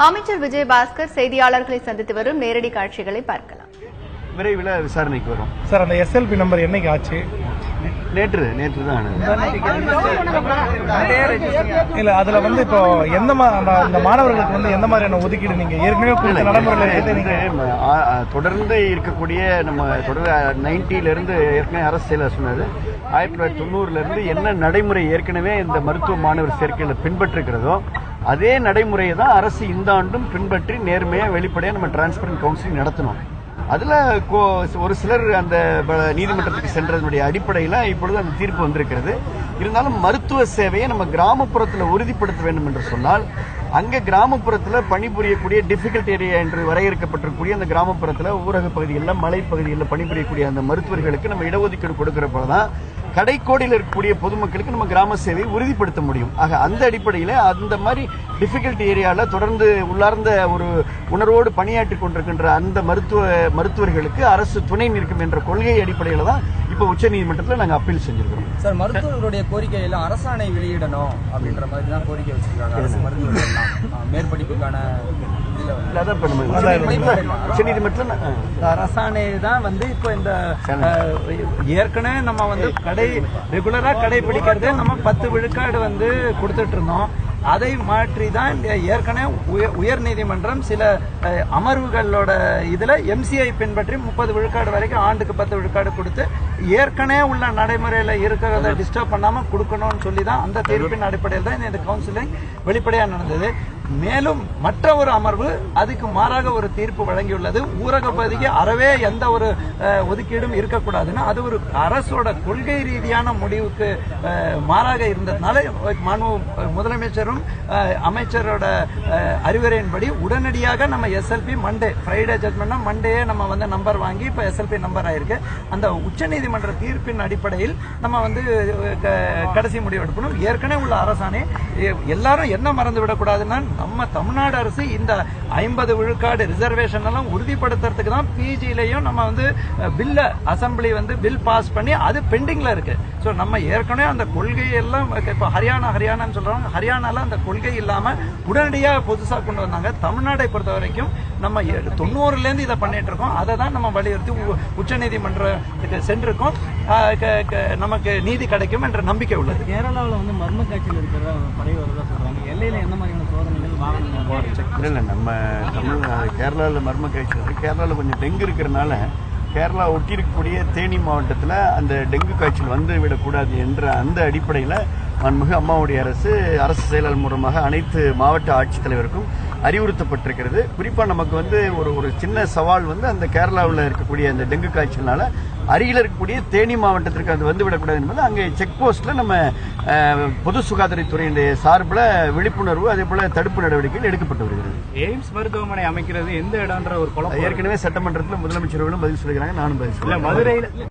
அமைச்சர் விஜயபாஸ்கர் செய்தியாளர்களை சந்தித்து வரும் நேரடி காட்சிகளை பார்க்கலாம். விரைவில் விசாரணைக்கு வரும் சார். அந்த SLP நம்பர் என்னைக்கு ஆச்சு? நேற்று தான் இல்ல, அதுல வந்து இப்போ இந்த மாணவர்களுக்கு வந்து எந்த மாதிரியான ஒதுக்கீடு நீங்க ஏற்கனவே நடைமுறையில் தொடர்ந்து இருக்கக்கூடிய நம்ம தொடர் 90ல இருந்து ஏற்கனவே அரசு செயலர் சொன்னது 1990ல இருந்து என்ன நடைமுறை ஏற்கனவே இந்த மருத்துவ மாணவர் சேர்க்கையில பின்பற்றுகிறதோ அதே நடைமுறையை தான் அரசு இந்த ஆண்டும் பின்பற்றி நேர்மையா வெளிப்படையா நம்ம டிரான்ஸ்பரன்ட் கவுன்சிலிங் நடத்தணும். அதுல ஒரு சிலர் அந்த நீதிமன்றத்துக்கு சென்றதனுடைய அடிப்படையில் இப்பொழுது அந்த தீர்ப்பு வந்திருக்கிறது. இருந்தாலும் மருத்துவ சேவையை நம்ம கிராமப்புறத்தில் உறுதிப்படுத்த வேண்டும் என்று சொன்னால் அங்க கிராமப்புறத்தில் பணிபுரியக்கூடிய டிஃபிகல்ட் ஏரியா என்று வரையறுக்கப்பட்டிருக்கக்கூடிய அந்த கிராமப்புறத்தில் ஊரக பகுதிகளில் மலைப்பகுதிகளில் பணிபுரியக்கூடிய அந்த மருத்துவர்களுக்கு நம்ம இடஒதுக்கீடு கொடுக்கிறப்பதான் கடைக்கோடியில் இருக்கக்கூடிய பொதுமக்களுக்கு நம்ம கிராம சேவையை உறுதிப்படுத்த முடியும். ஆக அந்த அடிப்படையில் அந்த மாதிரி டிஃபிகல்ட் ஏரியால தொடர்ந்து உள்ளார்ந்த ஒரு உணர்வோடு பணியாற்றி கொண்டிருக்கின்ற அந்த மருத்துவர்களுக்கு அரசு துணை நிற்கும் என்ற கொள்கை அடிப்படையில் தான் இப்ப உச்சநீதிமன்றத்தில் நாங்கள் அப்பீல் செஞ்சிருக்கிறோம். சார், மருத்துவர்களுடைய கோரிக்கையில அரசாணை வெளியிடணும் அப்படின்ற மாதிரி தான் கோரிக்கை வச்சிருக்காங்க. அரசு மருத்துவர்கள் மேற்படிப்புக்கான உச்சநீதிமன்றத்தில் அரசாணை தான் வந்து இப்போ இந்த ஏற்கனவே நம்ம வந்து ரெகுலரா கடைபிடிக்கிறது நம்ம 10 விழுக்காடு வந்து கொடுத்துட்டு இருந்தோம். அதை மாற்றி தான் ஏற்கனவே உயர் நீதிமன்றம் சில அமர்வுகளோட இதுல MCI பின்பற்றி 30 விழுக்காடு வரைக்கும் ஆண்டுக்கு 10 விழுக்காடு கொடுத்து ஏற்கனவே உள்ள நடைமுறையில இருக்கிறத டிஸ்டர்ப் பண்ணாம கொடுக்கணும்னு சொல்லி தான் அந்த தீர்ப்பின் அடிப்படையில் தான் இந்த கவுன்சிலிங் வெளிப்படையா நடந்தது. மேலும் மற்ற ஒரு அமர்வு அதுக்கு மாறாக ஒரு தீர்ப்பு வழங்கியுள்ளது. ஊரக பகுதிக்கு அறவே எந்த ஒரு ஒதுக்கீடும் இருக்கக்கூடாதுன்னு அது ஒரு அரசோட கொள்கை ரீதியான முடிவுக்கு மாறாக இருந்ததுனால முதலமைச்சரும் அமைச்சரோட அறிவுரையின்படி உடனடியாக நம்ம SLP மண்டே ஃப்ரைடே ஜட்மெண்ட்னா மண்டேயே நம்ம வந்து நம்பர் வாங்கி இப்ப SLP நம்பர் ஆயிருக்கு. அந்த உச்சநீதிமன்ற தீர்ப்பின் அடிப்படையில் நம்ம வந்து கடைசி முடிவு எடுக்கணும். ஏற்கனவே உள்ள அரசாணை எல்லாரும் என்ன மறந்து விடக்கூடாதுன்னா நம்ம தமிழ்நாடு அரசு இந்த 50 விழுக்காடு ரிசர்வேஷன் எல்லாம் உறுதிப்படுத்துறதுக்கு தான் PGலையும் நம்ம வந்து பில்ல அசம்பிளி வந்து பில் பாஸ் பண்ணி அது பெண்டிங்ல இருக்கு. ஸோ நம்ம ஏற்கனவே அந்த கொள்கையெல்லாம் இப்போ ஹரியானான்னு சொல்றாங்க. ஹரியானால அந்த கொள்கை இல்லாம உடனடியாக புதுசா கொண்டு வந்தாங்க. தமிழ்நாட்டை பொறுத்த வரைக்கும் நம்ம 90ல இருந்து இதை பண்ணிட்டு இருக்கோம். அதை தான் நம்ம வலியுறுத்தி உச்சநீதிமன்றத்துக்கு சென்றிருக்கோம். நமக்கு நீதி கிடைக்கும் என்ற நம்பிக்கை உள்ளது. கேரளாவில் வந்து மர்ம காட்சியில் இருக்கிறதா படை வருவதா சொல்றாங்க. எல்லையில எந்த மாதிரியான சோதனைகள் இல்லை, நம்ம கேரளாவில் மர்ம காய்ச்சல் கேரளாவில் கொஞ்சம் டெங்கு இருக்கிறதுனால கேரளா ஒட்டி இருக்கக்கூடிய தேனி மாவட்டத்தில் அந்த டெங்கு காய்ச்சல் வந்து விடக்கூடாது என்ற அந்த அடிப்படையில் மன்மிகு அம்மாவுடைய அரசு செயலாளர் மூலமாக அனைத்து மாவட்ட ஆட்சித்தலைவருக்கும் அறிவுறுத்தப்பட்டிருக்கிறது. குறிப்பாக நமக்கு வந்து ஒரு சின்ன சவால் வந்து அந்த கேரளாவில் இருக்கக்கூடிய அந்த டெங்கு காய்ச்சல்னால அருகில் இருக்கக்கூடிய தேனி மாவட்டத்திற்கு அது வந்து விடக்கூடாது என்பது அங்கே செக் போஸ்ட்ல நம்ம பொது சுகாதாரத்துறையினுடைய சார்பில் விழிப்புணர்வு அதே போல தடுப்பு நடவடிக்கைகள் எடுக்கப்பட்டு வருகிறது. எய்ம்ஸ் மருத்துவமனை அமைக்கிறது எந்த இடம்ன்ற ஒரு ஏற்கனவே சட்டமன்றத்தில் முதலமைச்சர்களும் பதில் சொல்லிக்கிறாங்க, நானும் பதில் சொல்லுறேன். மதுரையில்